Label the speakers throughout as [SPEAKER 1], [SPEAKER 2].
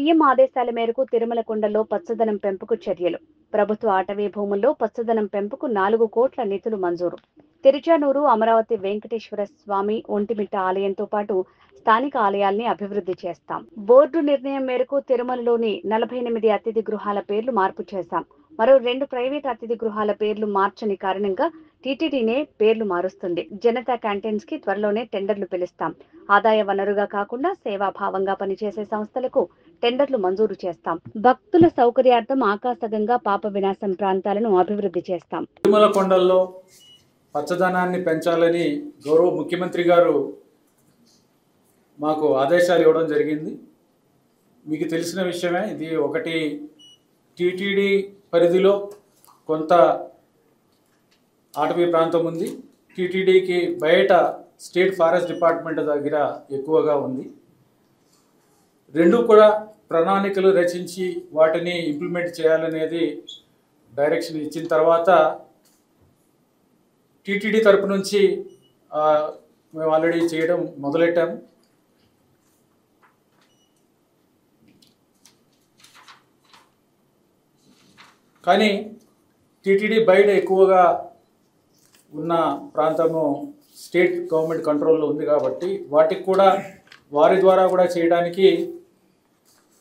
[SPEAKER 1] CM ఆదేశాల మేరకు తిరుమల కొండలో పచ్చదనం పెంపుకు చర్యలు. ప్రభుత్వ అటవీ భూముల్లో పచ్చదనం పెంపుకు 4 కోట్ల నిధులు మంజూరు. తిరుచానూరు అమరావతి వెంకటేశ్వర స్వామి ఒంటిమిట్ట ఆలయంతో పాటు స్థానిక ఆలయాల్ని అభివృద్ధి చేస్తాం. బోర్డు నిర్ణయం మేరకు తిరుమలలోని 48 అతిథి గృహాల పేర్లు మార్పు చేశాం. మరో 2 ప్రైవేట్ అతిథి గృహాల పేర్లు మార్చని కారణంగా టీటీడీనే పేర్లు మారుస్తుంది. జనతా క్యాంటీన్స్ కి త్వరలోనే టెండర్లు పిలుస్తాం. ఆదాయ వనరుగా కాకుండా సేవాభావంగా పనిచేసే సంస్థలకు టెండర్లు మంజూరు చేస్తాం. భక్తుల సౌకర్యార్థం ఆకాశగంగా పాప వినాశం ప్రాంతాలను అభివృద్ధి చేస్తాం.
[SPEAKER 2] తిరుమల కొండల్లో పచ్చదనాన్ని పెంచాలని గౌరవ ముఖ్యమంత్రి గారు మాకు ఆదేశాలు ఇవ్వడం జరిగింది. మీకు తెలిసిన విషయమే. ఇది ఒకటి టీటీడీ పరిధిలో కొంత అటవీ ప్రాంతం ఉంది. టీటీడీకి బయట స్టేట్ ఫారెస్ట్ డిపార్ట్మెంట్ దగ్గర ఎక్కువగా ఉంది. రెండు కూడా ప్రణాళికలు రచించి వాటిని ఇంప్లిమెంట్ చేయాలనేది డైరెక్షన్ ఇచ్చిన తర్వాత టీటీడీ తరపు నుంచి మేము ఆల్రెడీ చేయడం మొదలెట్టాము. కానీ టీటీడీ బయట ఎక్కువగా ఉన్న ప్రాంతము స్టేట్ గవర్నమెంట్ కంట్రోల్లో ఉంది కాబట్టి వాటికి కూడా వారి ద్వారా కూడా చేయడానికి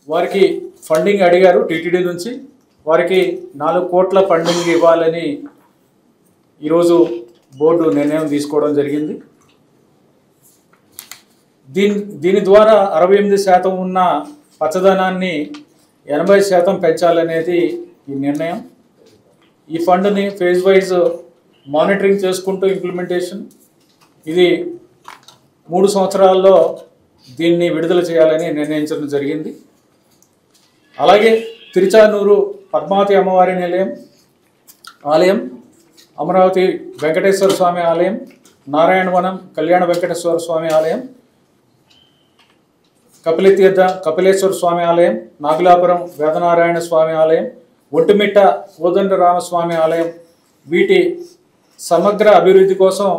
[SPEAKER 2] వారికి ఫండింగ్ అడిగారు. టీటీడీ నుంచి వారికి 4 కోట్ల ఫండింగ్ ఇవ్వాలని ఈరోజు బోర్డు నిర్ణయం తీసుకోవడం జరిగింది. దీని ద్వారా 68% ఉన్న పచ్చదనాన్ని 80% పెంచాలనేది ఈ నిర్ణయం. ఈ ఫండ్ని ఫేజ్ వైజ్ మానిటరింగ్ చేసుకుంటూ ఇంప్లిమెంటేషన్ ఇది 3 సంవత్సరాల్లో దీన్ని విడుదల చేయాలని నిర్ణయించడం జరిగింది. అలాగే తిరుచానూరు పద్మావతి అమ్మవారి ఆలయం, అమరావతి వెంకటేశ్వర స్వామి ఆలయం, నారాయణవనం కళ్యాణ వెంకటేశ్వర స్వామి ఆలయం, కపిలతీర్థ కపిలేశ్వర స్వామి ఆలయం, నాగులాపురం వేదనారాయణ స్వామి ఆలయం, ఒంటిమిట్ట కోదండరామస్వామి ఆలయం వీటి సమగ్ర అభివృద్ధి కోసం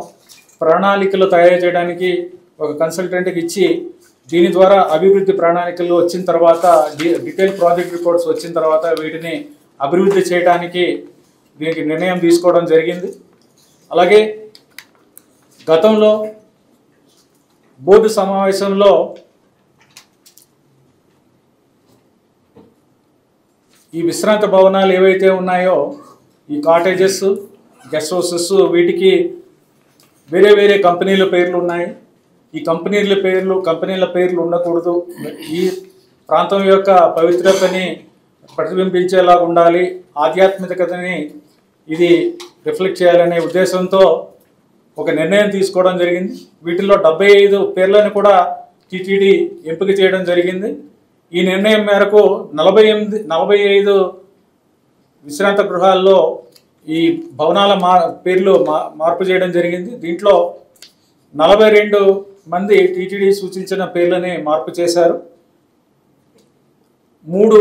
[SPEAKER 2] ప్రణాళికలు తయారు చేయడానికి ఒక కన్సల్టెంట్కి ఇచ్చి దీని ద్వారా అభివృద్ధి ప్రణాళికలు వచ్చిన తర్వాత డీటెయిల్ ప్రాజెక్ట్ రిపోర్ట్స్ వచ్చిన తర్వాత వీటిని అభివృద్ధి చేయడానికి దీనికి నిర్ణయం తీసుకోవడం జరిగింది. అలాగే గతంలో బోర్డు సమావేశంలో ఈ విశ్రాంత భవనాలు ఏవైతే ఉన్నాయో ఈ కాటేజెస్, గెస్ట్ హౌసెస్ వీటికి వేరే వేరే కంపెనీల పేర్లు ఉన్నాయి. ఈ కంపెనీల పేర్లు ఉండకూడదు. ఈ ప్రాంతం యొక్క పవిత్రతని ప్రతిబింబించేలా ఉండాలి, ఆధ్యాత్మికతని ఇది రిఫ్లెక్ట్ చేయాలనే ఉద్దేశంతో ఒక నిర్ణయం తీసుకోవడం జరిగింది. వీటిల్లో 75 పేర్లను కూడా టీటీడీ ఎంపిక చేయడం జరిగింది. ఈ నిర్ణయం మేరకు 45 విశ్రాంత గృహాల్లో ఈ భవనాల పేర్లు మార్పు చేయడం జరిగింది. దీంట్లో 42 మంది టీటీడీ సూచించిన పేర్లని మార్పు చేశారు. 3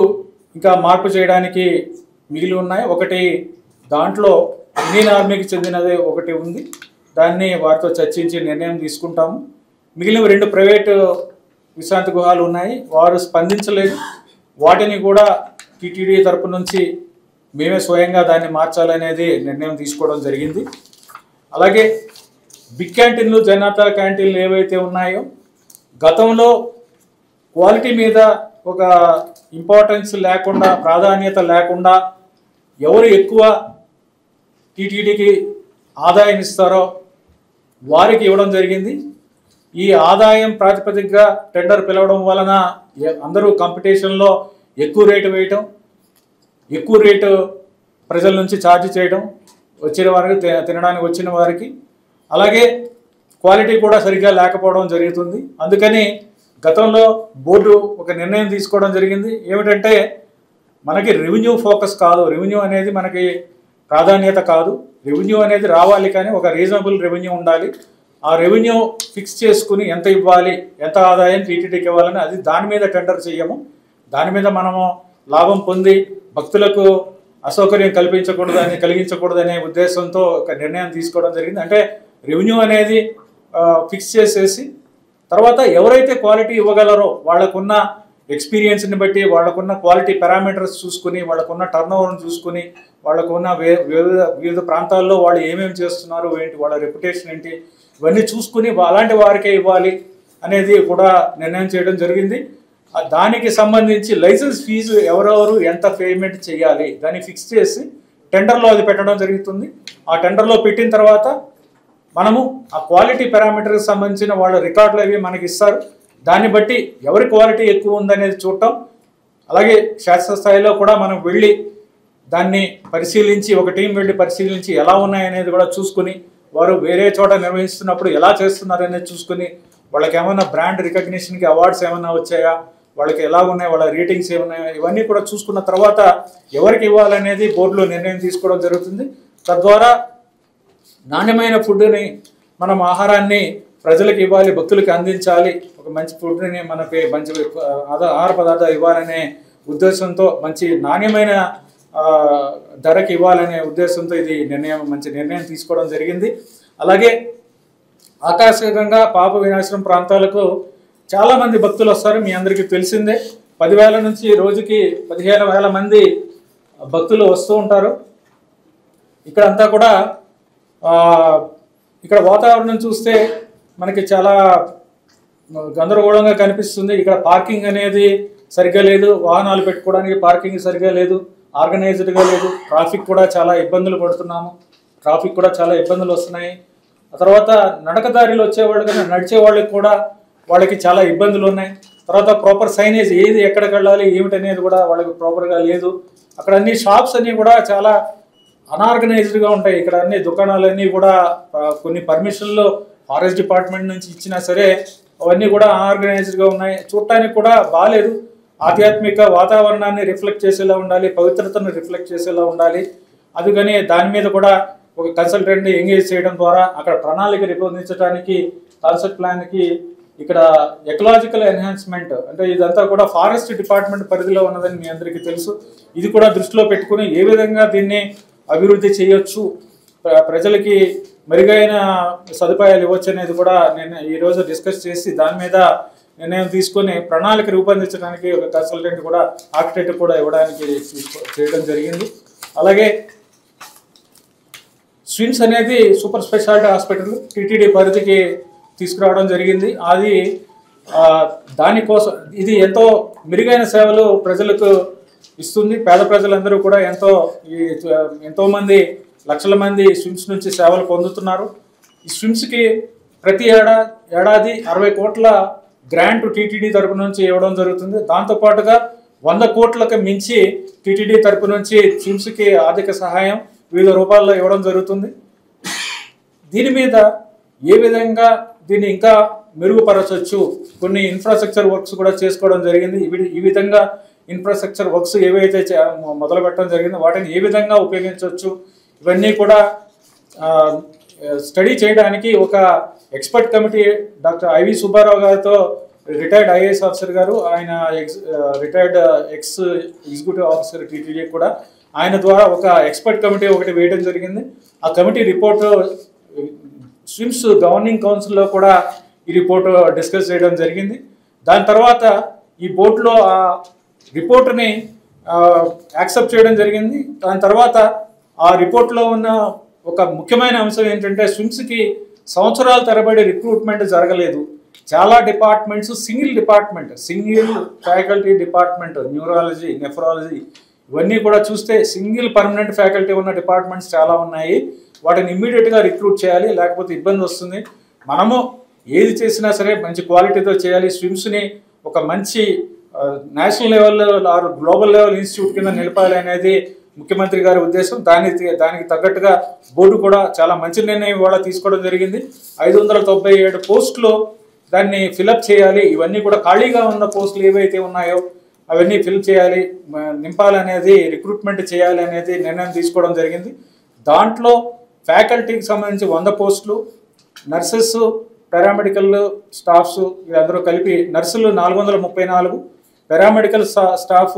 [SPEAKER 2] ఇంకా మార్పు చేయడానికి మిగిలి ఉన్నాయి. ఒకటి దాంట్లో ఇండియన్ ఆర్మీకి చెందినది ఒకటి ఉంది. దాన్ని వారితో చర్చించి నిర్ణయం తీసుకుంటాము. మిగిలిన 2 ప్రైవేటు విశ్రాంతి గృహాలు ఉన్నాయి. వారు స్పందించలేదు. వాటిని కూడా టీటీడీ తరపు నుంచి మేమే స్వయంగా దాన్ని మార్చాలనేది నిర్ణయం తీసుకోవడం జరిగింది. అలాగే బిగ్ క్యాంటీన్లు, జనతా క్యాంటీన్లు ఏవైతే ఉన్నాయో గతంలో క్వాలిటీ మీద ఒక ఇంపార్టెన్స్ లేకుండా, ప్రాధాన్యత లేకుండా ఎవరు ఎక్కువ టీటీడీకి ఆదాయం ఇస్తారో వారికి ఇవ్వడం జరిగింది. ఈ ఆదాయం ప్రాతిపదికగా టెండర్ పిలవడం వలన అందరూ కాంపిటీషన్లో ఎక్కువ రేటు వేయటం, ఎక్కువ రేటు ప్రజల నుంచి ఛార్జ్ చేయడం, వచ్చిన వారికి తినడానికి వచ్చిన వారికి, అలాగే క్వాలిటీ కూడా సరిగ్గా లేకపోవడం జరుగుతుంది. అందుకని గతంలో బోర్డు ఒక నిర్ణయం తీసుకోవడం జరిగింది. ఏమిటంటే మనకి రెవెన్యూ ఫోకస్ కాదు, రెవెన్యూ అనేది మనకి ప్రాధాన్యత కాదు. రెవెన్యూ అనేది రావాలి కానీ ఒక రీజనబుల్ రెవెన్యూ ఉండాలి. ఆ రెవెన్యూ ఫిక్స్ చేసుకుని ఎంత ఇవ్వాలి, ఎంత ఆదాయం టీటీడీకి ఇవ్వాలని అది దాని మీద టెండర్ చేయము. దాని మీద మనము లాభం పొంది భక్తులకు అసౌకర్యం కలిగించకూడదనే ఉద్దేశంతో ఒక నిర్ణయం తీసుకోవడం జరిగింది. అంటే రెవెన్యూ అనేది ఫిక్స్ చేసేసి తర్వాత ఎవరైతే క్వాలిటీ ఇవ్వగలరో వాళ్ళకున్న ఎక్స్పీరియన్స్ని బట్టి, వాళ్ళకున్న క్వాలిటీ పారామీటర్స్ చూసుకుని, వాళ్ళకున్న టర్నోవర్ని చూసుకుని, వాళ్ళకున్న వివిధ ప్రాంతాల్లో వాళ్ళు ఏమేమి చేస్తున్నారు ఏంటి, వాళ్ళ రెప్యుటేషన్ ఏంటి, ఇవన్నీ చూసుకుని అలాంటి వారికే ఇవ్వాలి అనేది కూడా నిర్ణయం చేయడం జరిగింది. దానికి సంబంధించి లైసెన్స్ ఫీజు ఎవరెవరు ఎంత పేమెంట్ చేయాలి దాన్ని ఫిక్స్ చేసి టెండర్లో అది పెట్టడం జరుగుతుంది. ఆ టెండర్లో పెట్టిన తర్వాత మనము ఆ క్వాలిటీ పారామీటర్కి సంబంధించిన వాళ్ళ రికార్డులు అవి మనకి ఇస్తారు. దాన్ని బట్టి ఎవరి క్వాలిటీ ఎక్కువ ఉందనేది చూడటం, అలాగే శాస్త్రస్థాయిలో కూడా మనం వెళ్ళి దాన్ని పరిశీలించి, ఒక టీం వెళ్ళి పరిశీలించి ఎలా ఉన్నాయనేది కూడా చూసుకుని, వారు వేరే చోట నిర్వహిస్తున్నప్పుడు ఎలా చేస్తున్నారు అనేది చూసుకుని, వాళ్ళకి ఏమైనా బ్రాండ్ రికగ్నిషన్కి అవార్డ్స్ ఏమైనా వచ్చాయా, వాళ్ళకి ఎలా ఉన్నాయి, వాళ్ళ రేటింగ్స్ ఏమున్నాయో ఇవన్నీ కూడా చూసుకున్న తర్వాత ఎవరికి ఇవ్వాలనేది బోర్డులో నిర్ణయం తీసుకోవడం జరుగుతుంది. తద్వారా నాణ్యమైన ఫుడ్ని, మనం ఆహారాన్ని ప్రజలకు ఇవ్వాలి, భక్తులకి అందించాలి, ఒక మంచి ఫుడ్ని మనకి మంచి ఆహార పదార్థాలు ఇవ్వాలనే ఉద్దేశంతో, మంచి నాణ్యమైన ధరకి ఇవ్వాలనే ఉద్దేశంతో ఇది మంచి నిర్ణయం తీసుకోవడం జరిగింది. అలాగే ఆకస్మికంగా పాప వినాశనం ప్రాంతాలకు చాలామంది భక్తులు వస్తారు. మీ అందరికీ తెలిసిందే, 10,000 నుంచి రోజుకి 15,000 మంది భక్తులు వస్తూ ఉంటారు. ఇక్కడంతా కూడా ఇక్కడ వాతావరణం చూస్తే మనకి చాలా గందరగోళంగా కనిపిస్తుంది. ఇక్కడ పార్కింగ్ అనేది సరిగ్గా లేదు, వాహనాలు పెట్టుకోవడానికి పార్కింగ్ సరిగ్గా లేదు, ఆర్గనైజ్డ్గా లేదు. ట్రాఫిక్ కూడా చాలా ఇబ్బందులు పడుతున్నాము, ట్రాఫిక్ కూడా చాలా ఇబ్బందులు వస్తున్నాయి. ఆ తర్వాత నడకదారిలో వచ్చేవాళ్ళు కానీ నడిచే వాళ్ళకి కూడా వాళ్ళకి చాలా ఇబ్బందులు ఉన్నాయి. తర్వాత ప్రాపర్ సైనేజ్ ఏది ఎక్కడికి వెళ్ళాలి ఏమిటనేది కూడా వాళ్ళకి ప్రాపర్గా లేదు. అక్కడ అన్ని షాప్స్ అన్నీ కూడా చాలా అనార్గనైజ్డ్గా ఉంటాయి. ఇక్కడ అన్ని దుకాణాలన్నీ కూడా కొన్ని పర్మిషన్లు ఫారెస్ట్ డిపార్ట్మెంట్ నుంచి ఇచ్చినా సరే అవన్నీ కూడా అనార్గనైజ్డ్గా ఉన్నాయి. చూడటానికి కూడా బాగాలేదు. ఆధ్యాత్మిక వాతావరణాన్ని రిఫ్లెక్ట్ చేసేలా ఉండాలి, పవిత్రతను రిఫ్లెక్ట్ చేసేలా ఉండాలి. అందుకని దాని మీద కూడా ఒక కన్సల్టెంట్ని ఎంగేజ్ చేయడం ద్వారా అక్కడ ప్రణాళిక రూపొందించడానికి, కాన్సెప్ట్ ప్లాన్కి ఇక్కడ ఎకలాజికల్ ఎన్హాన్స్మెంట్ అంటే ఇదంతా కూడా ఫారెస్ట్ డిపార్ట్మెంట్ పరిధిలో ఉన్నదని మీ అందరికీ తెలుసు. ఇది కూడా దృష్టిలో పెట్టుకుని ఏ విధంగా దీన్ని అభివృద్ధి చేయొచ్చు, ప్రజలకి మెరుగైన సదుపాయాలు ఇవ్వచ్చు అనేది కూడా నేను ఈరోజు డిస్కస్ చేసి దాని మీద నిర్ణయం తీసుకొని ప్రణాళిక రూపొందించడానికి ఒక కన్సల్టెంట్ కూడా, ఆర్కిటెక్ట్ కూడా ఇవ్వడానికి చేయడం జరిగింది. అలాగే స్విమ్స్ అనేది సూపర్ స్పెషాలిటీ హాస్పిటల్ టీటీడీ పరిధికి తీసుకురావడం జరిగింది. అది దానికోసం ఇది ఎంతో మెరుగైన సేవలు ప్రజలకు ఇస్తుంది. పేద ప్రజలందరూ కూడా ఎంతోమంది లక్షల మంది స్విమ్స్ నుంచి సేవలు పొందుతున్నారు. ఈ స్విమ్స్కి ప్రతి ఏడాది 60 కోట్ల గ్రాంట్ టీటీడీ తరపు నుంచి ఇవ్వడం జరుగుతుంది. దాంతోపాటుగా 100 కోట్లకు మించి టీటీడీ తరపు నుంచి స్విమ్స్కి ఆర్థిక సహాయం వివిధ రూపాల్లో ఇవ్వడం జరుగుతుంది. దీని మీద ఏ విధంగా దీన్ని ఇంకా మెరుగుపరచవచ్చు, కొన్ని ఇన్ఫ్రాస్ట్రక్చర్ వర్క్స్ కూడా చేసుకోవడం జరిగింది. ఈ విధంగా ఇన్ఫ్రాస్ట్రక్చర్ వర్క్స్ ఏవైతే మొదలు పెట్టడం జరిగిందో వాటిని ఏ విధంగా ఉపయోగించవచ్చు, ఇవన్నీ కూడా స్టడీ చేయడానికి ఒక expert committee doctor IV Subbarao గారితో, రిటైర్డ్ ఐఏఎస్ ఆఫీసర్ గారు, ఆయన రిటైర్డ్ ఎగ్జిక్యూటివ్ ఆఫీసర్ టీటీడీ కూడా, ఆయన ద్వారా ఒక ఎక్స్పర్ట్ కమిటీ ఒకటి వేయడం జరిగింది. ఆ కమిటీ రిపోర్టు స్విమ్స్ గవర్నింగ్ కౌన్సిల్లో కూడా ఈ రిపోర్టు డిస్కస్ చేయడం జరిగింది. దాని తర్వాత ఈ బోర్డులో ఆ రిపోర్టుని యాక్సెప్ట్ చేయడం జరిగింది. దాని తర్వాత ఆ రిపోర్ట్లో ఉన్న ఒక ముఖ్యమైన అంశం ఏంటంటే స్విమ్స్కి సంవత్సరాల తరబడి రిక్రూట్మెంట్ జరగలేదు. చాలా departments single faculty department, neurology, nephrology ఇవన్నీ కూడా చూస్తే సింగిల్ పర్మనెంట్ ఫ్యాకల్టీ ఉన్న డిపార్ట్మెంట్స్ చాలా ఉన్నాయి. వాటిని ఇమ్మీడియట్గా రిక్రూట్ చేయాలి, లేకపోతే ఇబ్బంది వస్తుంది. మనము ఏది చేసినా సరే మంచి క్వాలిటీతో చేయాలి. స్విమ్స్ని ఒక మంచి నేషనల్ లెవెల్లో గ్లోబల్ లెవెల్ ఇన్స్టిట్యూట్ కింద నిలపాలి అనేది ముఖ్యమంత్రి గారి ఉద్దేశం. దానికి తగ్గట్టుగా బోర్డు కూడా చాలా మంచి నిర్ణయం ఇవాళ తీసుకోవడం జరిగింది. 597 పోస్టులు దాన్ని ఫిలప్ చేయాలి. ఇవన్నీ కూడా ఖాళీగా ఉన్న పోస్టులు ఏవైతే ఉన్నాయో అవన్నీ ఫిల్ చేయాలి, నింపాలనేది, రిక్రూట్మెంట్ చేయాలి అనేది నిర్ణయం తీసుకోవడం జరిగింది. దాంట్లో ఫ్యాకల్టీకి సంబంధించి 100 పోస్టులు, నర్సెస్, పారామెడికల్ స్టాఫ్స్ వీళ్ళందరూ కలిపి నర్సులు 434, పారామెడికల్ స్టాఫ్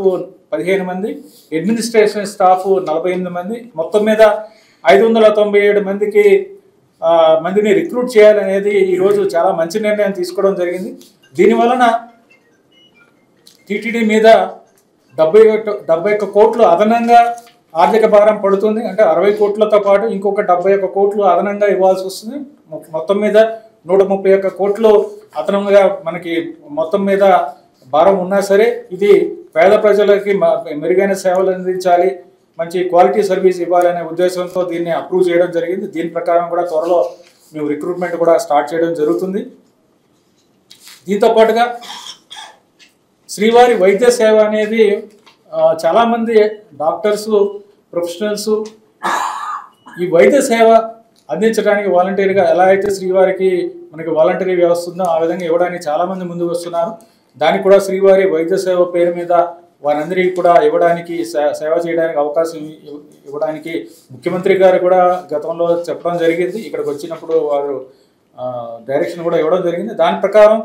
[SPEAKER 2] 15 మంది, అడ్మినిస్ట్రేషన్ స్టాఫ్ 48 మంది, మొత్తం మీద 597 మందిని రిక్రూట్ చేయాలనేది ఈరోజు చాలా మంచి నిర్ణయం తీసుకోవడం జరిగింది. దీనివలన టీటీడీ మీద 71 కోట్లు అదనంగా ఆర్థిక భారం పడుతుంది. అంటే 60 కోట్లతో పాటు ఇంకొక 71 కోట్లు అదనంగా ఇవ్వాల్సి వస్తుంది. మొత్తం మీద 131 కోట్లు అదనంగా మనకి మొత్తం మీద భారం ఉన్నా సరే ఇది పేద ప్రజలకి మెరుగైన సేవలు అందించాలి, మంచి క్వాలిటీ సర్వీస్ ఇవ్వాలనే ఉద్దేశంతో దీన్ని అప్రూవ్ చేయడం జరిగింది. దీని ప్రకారం కూడా త్వరలో మేము రిక్రూట్మెంట్ కూడా స్టార్ట్ చేయడం జరుగుతుంది. దీంతో పాటుగా శ్రీవారి వైద్య సేవ అనేది చాలామంది డాక్టర్స్ ప్రొఫెషనల్స్ ఈ వైద్య సేవ అందించడానికి వాలంటీర్గా ఎలా అయితే శ్రీవారికి మనకి వాలంటరీ వ్యవస్థ ఉందో ఆ విధంగా ఇవ్వడానికి చాలామంది ముందుకు వస్తున్నారు. దానికి కూడా శ్రీవారి వైద్య సేవ పేరు మీద వారందరికీ కూడా ఇవ్వడానికి సేవ చేయడానికి అవకాశం ఇవ్వడానికి ముఖ్యమంత్రి గారు కూడా గతంలో చెప్పడం జరిగింది. ఇక్కడికి వచ్చినప్పుడు వారు డైరెక్షన్ కూడా ఇవ్వడం జరిగింది. దాని ప్రకారం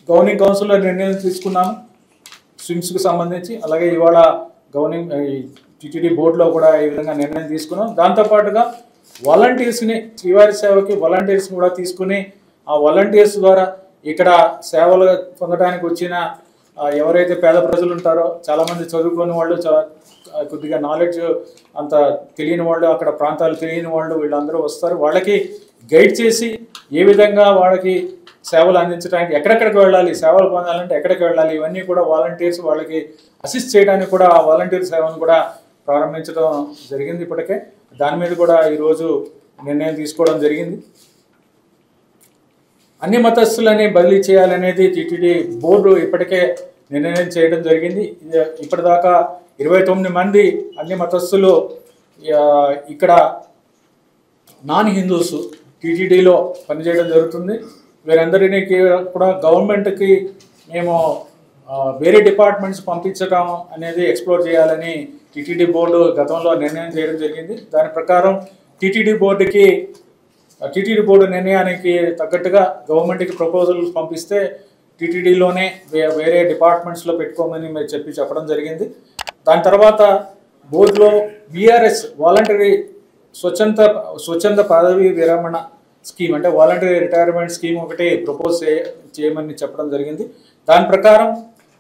[SPEAKER 2] గవర్నింగ్ కౌన్సిల్లో నిర్ణయం తీసుకున్నాము స్విమ్స్కి సంబంధించి. అలాగే ఇవాళ గవర్నింగ్ టీటీడీ బోర్డులో కూడా ఈ విధంగా నిర్ణయం తీసుకున్నాం. దాంతోపాటుగా వాలంటీర్స్ని శ్రీవారి సేవకి వాలంటీర్స్ని కూడా తీసుకుని ఆ వాలంటీర్స్ ద్వారా ఇక్కడ సేవలు పొందడానికి వచ్చిన ఎవరైతే పేద ప్రజలు ఉంటారో చాలామంది చదువుకునే వాళ్ళు కొద్దిగా నాలెడ్జ్ అంత తెలియని వాళ్ళు అక్కడ ప్రాంతాలు తెలియని వాళ్ళు వీళ్ళందరూ వస్తారు. వాళ్ళకి గైడ్ చేసి ఏ విధంగా వాళ్ళకి సేవలు అందించడానికి ఎక్కడెక్కడికి వెళ్ళాలి, సేవలు పొందాలంటే ఎక్కడికి వెళ్ళాలి, ఇవన్నీ కూడా వాలంటీర్స్ వాళ్ళకి అసిస్ట్ చేయడానికి కూడా ఆ వాలంటీర్ సేవను కూడా ప్రారంభించడం జరిగింది. ఇప్పటికే దాని మీద కూడా ఈరోజు నిర్ణయం తీసుకోవడం జరిగింది. అన్ని మతస్థులని బదిలీ చేయాలనేది టీటీడీ బోర్డు ఇప్పటికే నిర్ణయం చేయడం జరిగింది. ఇప్పటిదాకా 29 మంది అన్ని మతస్థులు ఇక్కడ నాన్ హిందూస్ టీటీడీలో పనిచేయడం జరుగుతుంది. వీరందరినీ కూడా గవర్నమెంట్కి మేము వేరే డిపార్ట్మెంట్స్ పంపించడం అనేది ఎక్స్ప్లోర్ చేయాలని టీటీడీ బోర్డు గతంలో నిర్ణయం చేయడం జరిగింది. దాని ప్రకారం టీటీడీ బోర్డు నిర్ణయానికి తగ్గట్టుగా గవర్నమెంట్కి ప్రపోజల్స్ పంపిస్తే టీటీడీలోనే వేరే డిపార్ట్మెంట్స్లో పెట్టుకోమని మీరు చెప్పడం జరిగింది. దాని తర్వాత బోర్డులో విఆర్ఎస్ వాలంటరీ స్వచ్ఛంద పదవి విరమణ స్కీమ్ అంటే వాలంటరీ రిటైర్మెంట్ స్కీమ్ ఒకటి ప్రపోజ్ చేయమని చెప్పడం జరిగింది. దాని ప్రకారం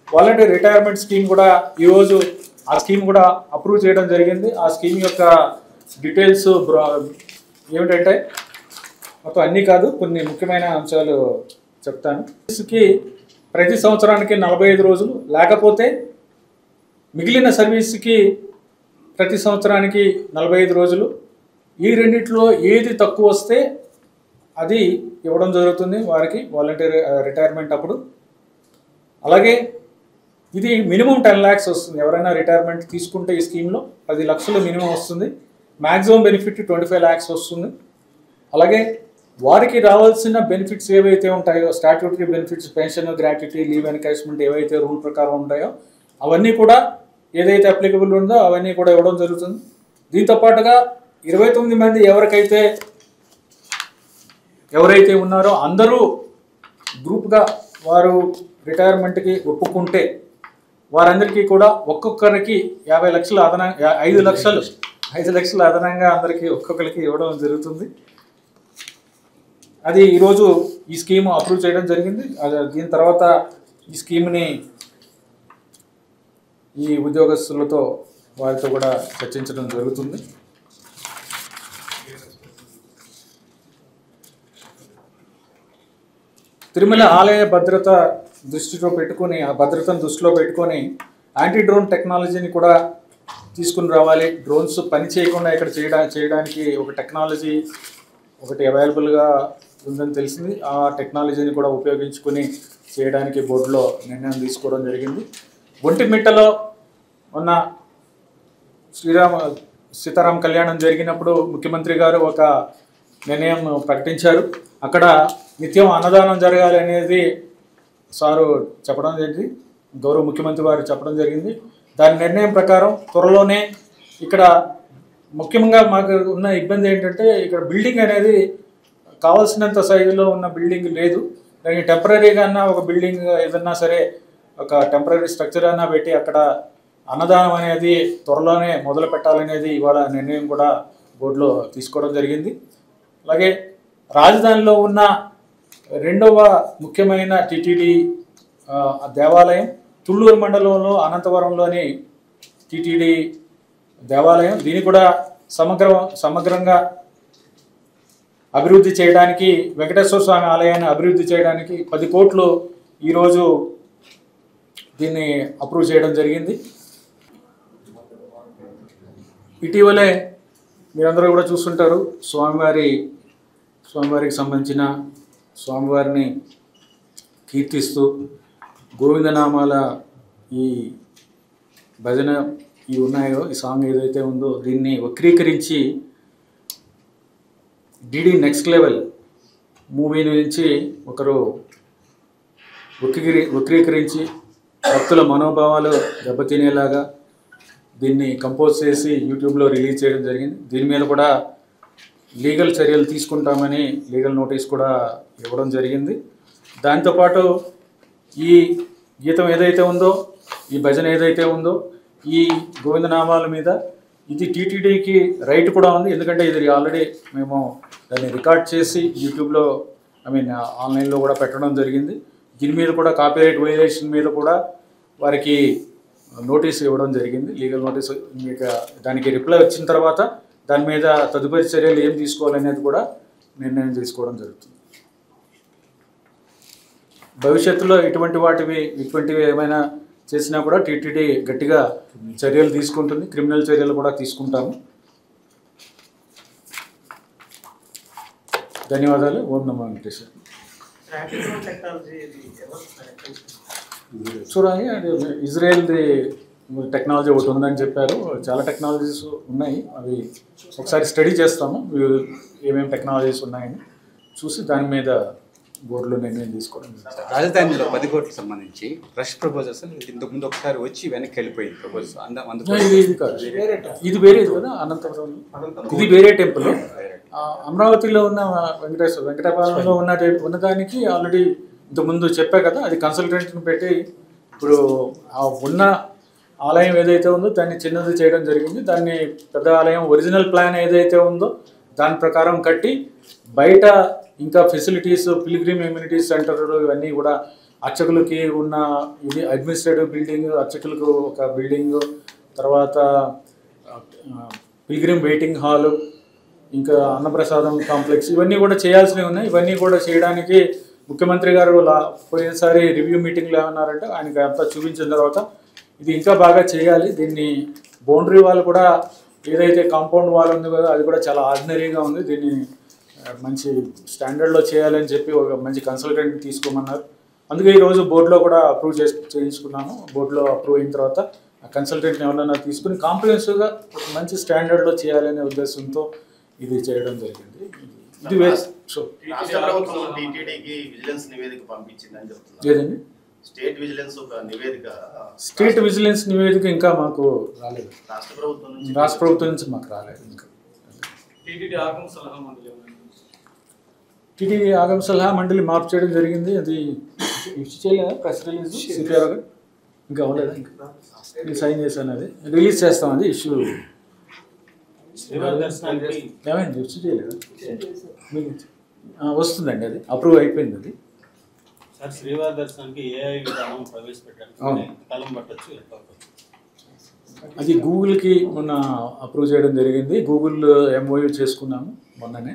[SPEAKER 2] వాలంటరీ రిటైర్మెంట్ స్కీమ్ కూడా ఈరోజు ఆ స్కీమ్ కూడా అప్రూవ్ చేయడం జరిగింది. ఆ స్కీమ్ యొక్క డీటెయిల్స్ ఏమిటంటే మొత్తం అన్నీ కాదు, కొన్ని ముఖ్యమైన అంశాలు చెప్తాను. ప్రతి సంవత్సరానికి 45 రోజులు, లేకపోతే మిగిలిన సర్వీస్కి ప్రతి సంవత్సరానికి 45 రోజులు. ఈ రెండిట్లో ఏది తక్కువ వస్తే అది ఇవ్వడం జరుగుతుంది వారికి వాలంటీర్ రిటైర్మెంట్ అప్పుడు. అలాగే ఇది మినిమం 10 lakhs వస్తుంది. ఎవరైనా రిటైర్మెంట్ తీసుకుంటే ఈ స్కీమ్లో 10 లక్షలు మినిమం వస్తుంది. మ్యాక్సిమం బెనిఫిట్ 25 lakhs వస్తుంది. అలాగే వారికి రావాల్సిన బెనిఫిట్స్ ఏవైతే ఉంటాయో statutory benefits, pension, gratuity, leave encashment ఏవైతే రూల్ ప్రకారం ఉంటాయో అవన్నీ కూడా ఏదైతే అప్లికబుల్ ఉందో అవన్నీ కూడా ఇవ్వడం జరుగుతుంది. దీంతో పాటుగా 29 మంది ఎవరైతే ఉన్నారో అందరూ గ్రూప్గా వారు రిటైర్మెంట్కి ఒప్పుకుంటే వారందరికీ కూడా ఒక్కొక్కరికి 50 లక్షలు అదనంగా 5 లక్షలు అదనంగా అందరికీ ఒక్కొక్కరికి ఇవ్వడం జరుగుతుంది. అది ఈరోజు ఈ స్కీమ్ అప్రూవ్ చేయడం జరిగింది. దీని తర్వాత ఈ స్కీమ్ని ఈ ఉద్యోగస్తులతో వారితో కూడా చర్చించడం జరుగుతుంది. తిరుమల ఆలయ భద్రత దృష్టిలో పెట్టుకొని ఆ భద్రతను దృష్టిలో పెట్టుకొని యాంటీ డ్రోన్ టెక్నాలజీని కూడా తీసుకుని రావాలి. డ్రోన్స్ పని చేయకుండా ఇక్కడ చేయడానికి ఒక టెక్నాలజీ ఒకటి అవైలబుల్గా ఉందని తెలిసింది. ఆ టెక్నాలజీని కూడా ఉపయోగించుకొని చేయడానికి బోర్డులో నిర్ణయం తీసుకోవడం జరిగింది. ఒంటిమిట్టలో ఉన్న సీతారాం కళ్యాణం జరిగినప్పుడు ముఖ్యమంత్రి గారు ఒక నిర్ణయం ప్రకటించారు. అక్కడ నిత్యం అన్నదానం జరగాలి అనేది సారు చెప్పడం జరిగింది, గౌరవ ముఖ్యమంత్రి వారు చెప్పడం జరిగింది. దాని నిర్ణయం ప్రకారం త్వరలోనే ఇక్కడ ముఖ్యంగా మాకు ఉన్న ఇబ్బంది ఏంటంటే ఇక్కడ బిల్డింగ్ అనేది కావాల్సినంత సైజులో ఉన్న బిల్డింగ్ లేదు. దానికి టెంపరీగా ఒక బిల్డింగ్ ఏదన్నా సరే ఒక టెంపరీ స్ట్రక్చర్ అన్నా పెట్టి అక్కడ అన్నదానం అనేది త్వరలోనే మొదలు పెట్టాలనేది ఇవాళ నిర్ణయం కూడా బోర్డులో తీసుకోవడం జరిగింది. అలాగే రాజధానిలో ఉన్న రెండవ ముఖ్యమైన టీటీడీ దేవాలయం తుళ్ళూరు మండలంలో అనంతవరంలోని టీటీడీ దేవాలయం, దీన్ని కూడా సమగ్రంగా అభివృద్ధి చేయడానికి, వెంకటేశ్వర స్వామి ఆలయాన్ని అభివృద్ధి చేయడానికి 10 కోట్లు ఈరోజు దీన్ని అప్రూవ్ చేయడం జరిగింది. ఇటీవలే మీరందరూ కూడా చూస్తుంటారు, స్వామివారికి సంబంధించిన స్వామివారిని కీర్తిస్తూ గోవిందనామాల ఈ భజన ఇవి ఉన్నాయో, ఈ సాంగ్ ఏదైతే ఉందో దీన్ని వక్రీకరించి డిడి నెక్స్ట్ లెవెల్ మూవీ నుంచి ఒకరు వక్రీకరించి భక్తుల మనోభావాలు దెబ్బతినేలాగా దీన్ని కంపోజ్ చేసి యూట్యూబ్లో రిలీజ్ చేయడం జరిగింది. దీని మీద కూడా లీగల్ చర్యలు తీసుకుంటామని లీగల్ నోటీస్ కూడా ఇవ్వడం జరిగింది. దాంతోపాటు ఈ గీతం ఏదైతే ఉందో, ఈ భజన ఏదైతే ఉందో, ఈ గోవిందనామాల మీద ఇది టీటీడీకి రైట్ కూడా ఉంది. ఎందుకంటే ఇది ఆల్రెడీ మేము దాన్ని రికార్డ్ చేసి యూట్యూబ్లో ఆన్లైన్లో కూడా పెట్టడం జరిగింది. దీని మీద కూడా కాపీరైట్ వైలేషన్ మీద కూడా వారికి నోటీస్ ఇవ్వడం జరిగింది, లీగల్ నోటీస్. మీకు దానికి రిప్లై వచ్చిన తర్వాత దాని మీద తదుపరి చర్యలు ఏం తీసుకోవాలనేది కూడా నిర్ణయం తీసుకోవడం జరుగుతుంది. భవిష్యత్తులో ఇటువంటివి ఏమైనా చేసినా కూడా టీటీడీ గట్టిగా చర్యలు తీసుకుంటుంది, క్రిమినల్ చర్యలు కూడా తీసుకుంటాము. ధన్యవాదాలు. ఓం నమో వెంకటేశ్వర. చూడాలి, ఇజ్రాయెల్ది టెక్నాలజీ ఒకటి ఉందని చెప్పారు. చాలా టెక్నాలజీస్ ఉన్నాయి, అవి ఒకసారి స్టడీ చేస్తాము, ఏమేమి టెక్నాలజీస్ ఉన్నాయని చూసి దాని మీద బోర్డులో నిర్ణయం తీసుకోవడం.
[SPEAKER 3] రాజధానిలో 10 కోట్లకు సంబంధించి రష్ ప్రపోజల్స్ ఇంతకుముందు ఒకసారి వచ్చి వెనక్కి వెళ్ళిపోయింది ప్రపోజల్స్.
[SPEAKER 2] ఇది కాదు, ఇది వేరేది కదా, అనంతపురం ఇది వేరే టెంపుల్. అమరావతిలో ఉన్న వెంకటాపురంలో ఉన్నదానికి ఆల్రెడీ ఇంతకుముందు చెప్పా కదా, అది కన్సల్టెంట్ని పెట్టి ఇప్పుడు ఉన్న ఆలయం ఏదైతే ఉందో దాన్ని చిన్నది చేయడం జరిగింది. దాన్ని పెద్ద ఆలయం ఒరిజినల్ ప్లాన్ ఏదైతే ఉందో దాని ప్రకారం కట్టి బయట ఇంకా ఫెసిలిటీస్, పిల్గ్రిమ్ ఎమ్యూనిటీస్ సెంటర్ ఇవన్నీ కూడా అర్చకులకి ఉన్న ఇది అడ్మినిస్ట్రేటివ్ బిల్డింగ్, అర్చకులకు ఒక బిల్డింగ్, తర్వాత పిల్గ్రిమ్ వెయిటింగ్ హాలు, ఇంకా అన్నప్రసాదం కాంప్లెక్స్, ఇవన్నీ కూడా చేయాల్సినవి ఉన్నాయి. ఇవన్నీ కూడా చేయడానికి ముఖ్యమంత్రి గారు పోయినసారి రివ్యూ మీటింగ్లో ఏమన్నారంటే, ఆయనకి అంతా చూపించిన తర్వాత ఇది ఇంకా బాగా చేయాలి, దీన్ని బౌండరీ వాల్ కూడా ఏదైతే కాంపౌండ్ వాల్ ఉంది కదా అది కూడా చాలా ఆర్డినరీగా ఉంది, దీన్ని మంచి స్టాండర్డ్లో చేయాలని చెప్పి ఒక మంచి కన్సల్టెంట్ తీసుకోమన్నారు. అందుకే ఈరోజు బోర్డులో కూడా అప్రూవ్ చేయించుకున్నాము. బోర్డులో అప్రూవ్ అయిన తర్వాత ఆ కన్సల్టెంట్ని ఎవరైనా తీసుకుని కాంప్రహెన్సివ్గా ఒక మంచి స్టాండర్డ్లో చేయాలనే ఉద్దేశంతో ఇది చేయడం జరిగింది. ఇది ఏదండి స్టేట్ విజిలెన్స్ నివేదిక ఇంకా మాకు రాలేదు, రాష్ట్ర ప్రభుత్వం నుంచి మాకు రాలేదు. ఇంకా టీటీడీ ఆగమ సలహా మండలి మార్పు చేయడం జరిగింది. అది ఇష్యూ చేయలేదా ప్రెస్ రిలీజ్? సిపిఆర్ గారు ఇంకా అవ్వలేదు, ఇంకా నేను సైన్ చేశాను, అది రిలీజ్ చేస్తాం. అది ఇష్యూ ఏమైంది, ఇష్యూ చేయలేదు, వస్తుందండి, అది అప్రూవ్ అయిపోయింది. అది
[SPEAKER 4] శ్రీవారి దర్శనానికి ఏఐ విధానం ప్రవేశపెట్టడానికి కాలం పట్టొచ్చు.
[SPEAKER 2] అది గూగుల్కి మొన్న అప్రూవ్ చేయడం జరిగింది. గూగుల్ ఎంఓయూ చేసుకున్నాము మొన్ననే.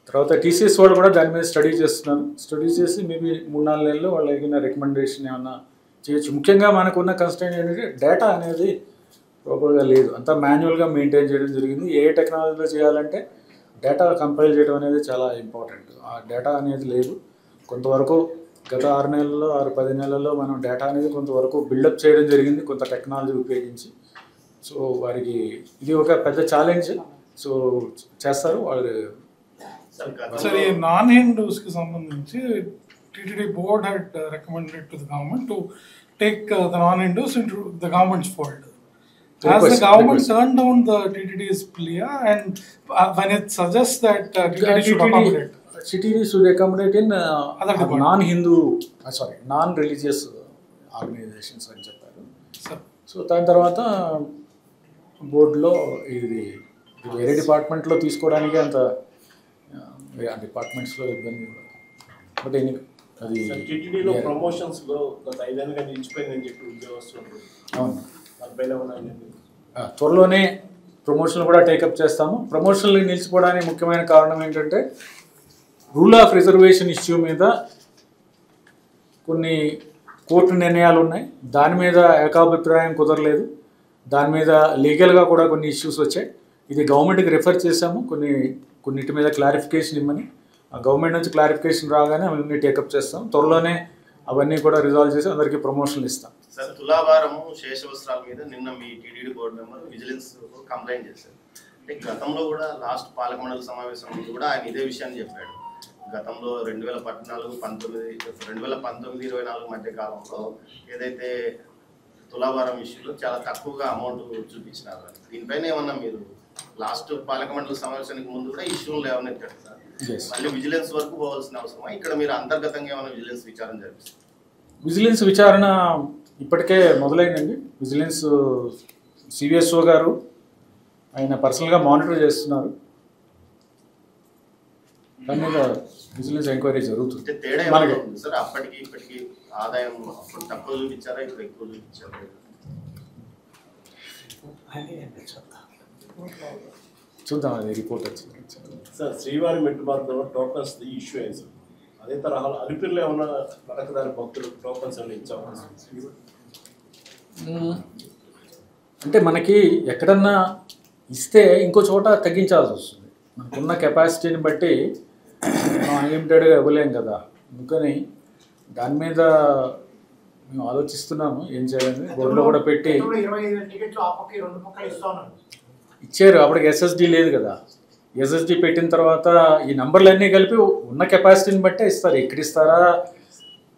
[SPEAKER 2] తర్వాత టీసీఎస్ వాళ్ళు కూడా దాని మీద స్టడీ చేస్తున్నారు. స్టడీ చేసి మేబీ 3-4 నెలల్లో వాళ్ళు ఏదైనా రికమెండేషన్ ఏమన్నా చేయొచ్చు. ముఖ్యంగా మనకున్న కన్స్ట్రెయింట్ ఏంటంటే డేటా అనేది ప్రాపర్గా లేదు, అంతా మాన్యువల్గా మెయింటైన్ చేయడం జరిగింది. ఏ టెక్నాలజీలో చేయాలంటే డేటా కంపైల్ చేయడం అనేది చాలా ఇంపార్టెంట్. ఆ డేటా అనేది లేదు. కొంతవరకు గత 6-10 నెలల్లో మనం డేటా అనేది కొంతవరకు బిల్డప్ చేయడం జరిగింది కొంత టెక్నాలజీ ఉపయోగించి. సో వారికి ఇది ఒక పెద్ద ఛాలెంజ్. సో చేస్తారు వాళ్ళు.
[SPEAKER 5] Sir, ఈ నాన్ హిందూస్ కి సంబంధించి TTD board had recommended to the government to take the non-Hindus into the government's fold. Has the government turned down the TTD's plea and when it suggests that TTD should accommodate?
[SPEAKER 2] TTD should accommodate in non-Hindu, non-religious organizations అని చెప్పారు. So దాని తర్వాత బోర్డులో ఇది వేరే డిపార్ట్మెంట్లో తీసుకోవడానికి అంత డిపార్ట్మెంట్స్లో ఇబ్బంది. బట్ అది
[SPEAKER 6] టీటీడీలో ప్రమోషన్స్ లో గత 5 ఏళ్ళుగా నిలిచిపోయిందని చెప్పి ఉద్యోగస్తులు.
[SPEAKER 2] అవును,
[SPEAKER 6] దానిపైన
[SPEAKER 2] త్వరలోనే ప్రమోషన్లు కూడా టేకప్ చేస్తాము. ప్రమోషన్లు నిలిచిపోవడానికి ముఖ్యమైన కారణం ఏంటంటే రూల్ ఆఫ్ రిజర్వేషన్ ఇష్యూ మీద కొన్ని కోర్టు నిర్ణయాలు ఉన్నాయి. దాని మీద ఏకాభిప్రాయం కుదరలేదు. దాని మీద లీగల్గా కూడా కొన్ని ఇష్యూస్ వచ్చాయి. ఇది గవర్నమెంట్కి రిఫర్ చేశాము కొన్నిటి మీద క్లారిఫికేషన్ ఇమ్మని. ఆ గవర్నమెంట్ నుంచి క్లారిఫికేషన్ రాగానే అవన్నీ టేకప్ చేస్తాం. త్వరలోనే అవన్నీ కూడా రిజాల్వ్ చేసి అందరికీ ప్రమోషన్లు ఇస్తాం.
[SPEAKER 7] సార్, తులాభారము శేషవస్త్రాల మీద నిన్న మీ TTD board member vigilance complaint చేశారు. అంటే గతంలో కూడా లాస్ట్ పాలక మండలి సమావేశం ముందు కూడా ఆయన ఇదే విషయాన్ని చెప్పాడు. గతంలో 2019-24 మధ్య కాలంలో ఏదైతే తులాభారం ఇష్యూలో చాలా తక్కువగా అమౌంట్ చూపించినారు. దీనిపైన ఏమన్నా మీరు లాస్ట్ పాలక మండలి సమావేశానికి ముందు కూడా ఇష్యూలు లేవనెత్తాడు సార్. మళ్ళీ విజిలెన్స్ వరకు పోవాల్సిన అవసరమా? ఇక్కడ మీరు అంతర్గతంగా ఏమైనా విజిలెన్స్ విచారణ జరిపిస్తారు?
[SPEAKER 2] విజిలెన్స్ విచారణ ఇప్పటికే మొదలైందండి. విజిలెన్స్ సివిఎస్ఓ గారు ఆయన పర్సనల్గా మానిటర్ చేస్తున్నారు. దాని మీద విజిలెన్స్ ఎంక్వైరీ జరుగుతుంది.
[SPEAKER 7] తేడా ఏమైనా ఉంది సార్? అప్పటికి ఇప్పటికి ఆదాయం అప్పుడు తక్కువ చూపించారా, ఇప్పుడు ఎక్కువ చూపించారా?
[SPEAKER 2] చూద్దాం, అది రిపోర్ట్ వచ్చింది
[SPEAKER 6] సార్. శ్రీవారి మెట్టు మార్గంలో టోకన్స్ ఇష్యూ అయింది సార్. అదే తరహాలో అలిపిరిలో ఏమన్నా నడకదారి భక్తులకు టోకన్స్ ఏమైనా ఇచ్చామా?
[SPEAKER 2] అంటే మనకి ఎక్కడన్నా ఇస్తే ఇంకో చోట తగ్గించాల్సి వస్తుంది. మనకున్న కెపాసిటీని బట్టి మనం అన్లిమిటెడ్గా ఇవ్వలేం కదా. అందుకని దాని మీద మేము ఆలోచిస్తున్నాము ఏం చేయాలని. బోర్డులో కూడా పెట్టి ఇచ్చారు. అప్పటికి ఎస్ఎస్డి లేదు కదా. ఎస్ఎస్డి పెట్టిన తర్వాత ఈ నంబర్లన్నీ కలిపి ఉన్న కెపాసిటీని బట్టే ఇస్తారు. ఎక్కడ ఇస్తారా,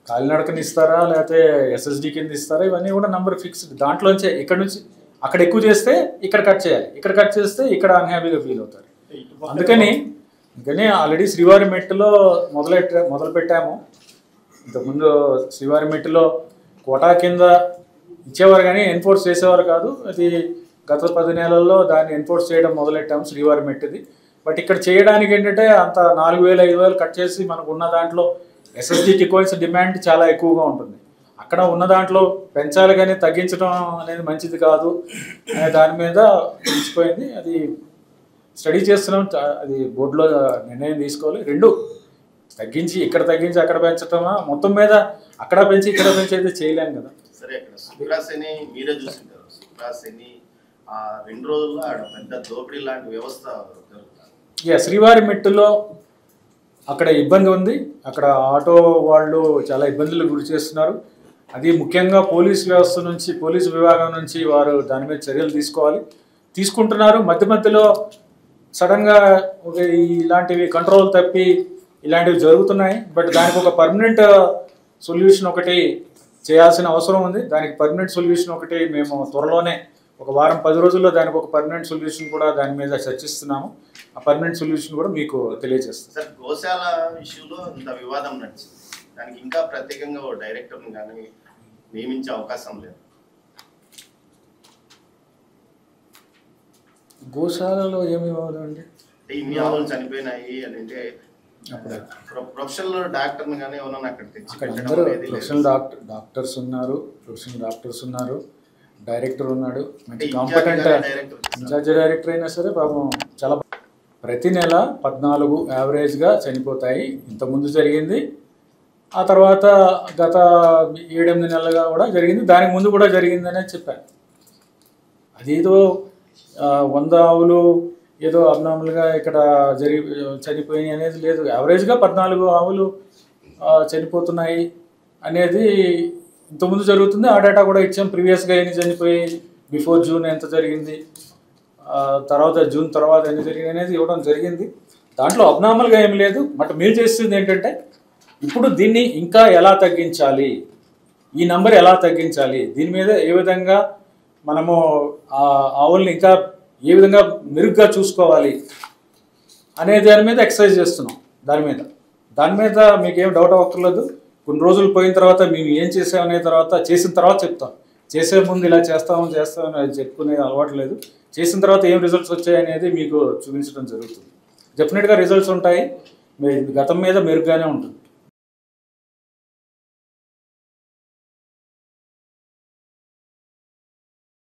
[SPEAKER 2] కాలినడకని ఇస్తారా, లేకపోతే ఎస్ఎస్డి కింద ఇస్తారా, ఇవన్నీ కూడా నంబర్ ఫిక్స్డ్. దాంట్లోంచే ఇక్కడ నుంచి అక్కడ ఎక్కువ చేస్తే ఇక్కడ కట్ చేయాలి, ఇక్కడ కట్ చేస్తే ఇక్కడ అన్హ్యాపీగా ఫీల్ అవుతారు. అందుకని ఆల్రెడీ శ్రీవారి మెట్టులో మొదలు పెట్టాము. ఇంతకుముందు శ్రీవారి మెట్టులో కోటా కింద ఇచ్చేవారు కానీ ఎన్ఫోర్స్ చేసేవారు కాదు. అది గత 10 నెలల్లో దాన్ని ఎన్ఫోర్స్ చేయడం మొదలెట్టాము శ్రీవారి మెట్టుది. బట్ ఇక్కడ చేయడానికి ఏంటంటే అంత 4,000-5,000 కట్ చేసి మనకు ఉన్న దాంట్లో ఎస్ఎస్డి టికోయిన్స్ డిమాండ్ చాలా ఎక్కువగా ఉంటుంది. అక్కడ ఉన్న దాంట్లో పెంచాలి కానీ తగ్గించడం అనేది మంచిది కాదు అనే దాని మీద నిలిచిపోయింది. అది స్టడీ చేస్తున్నాం. అది బోర్డులో నిర్ణయం తీసుకోవాలి. రెండు తగ్గించి ఇక్కడ తగ్గించి అక్కడ పెంచటమా, మొత్తం మీద అక్కడ పెంచి ఇక్కడ పెంచి అయితే చేయలేం కదా.
[SPEAKER 7] సరే, అక్కడ సుప్రాసేని మీరే చూసింటారు. సుప్రాసేని 2 రోజుల్లో పెద్ద దోపిడీ లాంటి వ్యవస్థ జరుగుతుంది.
[SPEAKER 2] శ్రీవారి మెట్టులో అక్కడ ఇబ్బంది ఉంది. అక్కడ ఆటో వాళ్ళు చాలా ఇబ్బందులకు గురి చేస్తున్నారు. అది ముఖ్యంగా పోలీస్ వ్యవస్థ నుంచి, పోలీసు విభాగం నుంచి వారు దాని మీద చర్యలు తీసుకుంటున్నారు. మధ్యలో సడన్గా ఇలాంటివి కంట్రోల్ తప్పి ఇలాంటివి జరుగుతున్నాయి. బట్ దానికి ఒక పర్మనెంట్ సొల్యూషన్ ఒకటి చేయాల్సిన అవసరం ఉంది. దానికి పర్మనెంట్ సొల్యూషన్ ఒకటి మేము త్వరలోనే ఒక వారం 10 రోజుల్లో దానికి ఒక పర్మనెంట్ సొల్యూషన్ కూడా దాని మీద చర్చిస్తున్నాము. ఆ పర్మనెంట్ సొల్యూషన్ కూడా మీకు తెలియజేస్తాం.
[SPEAKER 7] సార్, గోశాల ఇష్యూలో ఇంత వివాదం నడిచింది. దానికి ఇంకా ప్రత్యేకంగా ఓ డైరెక్టర్ని కానీ నియమించే అవకాశం లేదు.
[SPEAKER 2] గోశాలలో ఏమి వివాదం అండి?
[SPEAKER 7] ఇన్ని ఆవులు చనిపోయినాయి అని అంటే ప్రొఫెషనల్ డాక్టర్ని కానీ ఏమన్నా అక్కడ తెచ్చి
[SPEAKER 2] ప్రొఫెషనల్ డాక్టర్స్ ఉన్నారు, డైరెక్టర్ ఉన్నాడు, మంచి కాంపిటెంట్ ఇన్ఛార్జ్ డైరెక్టర్ అయినా సరే పాపం చాలా. ప్రతి నెల 14 యావరేజ్గా చనిపోతాయి. ఇంతకుముందు జరిగింది, ఆ తర్వాత గత 7-8 నెలలుగా కూడా జరిగింది, దానికి ముందు కూడా జరిగిందనే చెప్పాను. అదేదో 100 ఆవులు ఏదో అబ్నార్మల్గా ఇక్కడ చనిపోయినాయి అనేది లేదు. యావరేజ్గా 14 ఆవులు చనిపోతున్నాయి అనేది ఇంతకుముందు జరుగుతుంది. ఆ డేటా కూడా ఇచ్చాం. ప్రీవియస్గా ఎన్ని చనిపోయి, బిఫోర్ జూన్ ఎంత జరిగింది, తర్వాత జూన్ తర్వాత ఎన్ని జరిగింది అనేది ఇవ్వడం జరిగింది. దాంట్లో అబ్నార్మల్గా ఏమి లేదు. బట్ మీరు చేస్తుంది ఏంటంటే ఇప్పుడు దీన్ని ఇంకా ఎలా తగ్గించాలి, ఈ నంబర్ ఎలా తగ్గించాలి, దీని మీద ఏ విధంగా మనము ఆవుల్ని ఇంకా ఏ విధంగా మెరుగ్గా చూసుకోవాలి అనే దాని మీద ఎక్సర్సైజ్ చేస్తున్నాం. దాని మీద మీకేం డౌట్ అవ్వక్కర్లేదు. కొన్ని రోజులు పోయిన తర్వాత మేము ఏం చేసామనే చేసిన తర్వాత చెప్తాం. చేసే ముందు ఇలా చేస్తామని అది చెప్పుకునే అలవాటు లేదు. చేసిన తర్వాత ఏం రిజల్ట్స్ వచ్చాయి అనేది మీకు చూపించడం జరుగుతుంది. డెఫినెట్గా రిజల్ట్స్ ఉంటాయి. గతం మీద మెరుగ్గానే ఉంటుంది.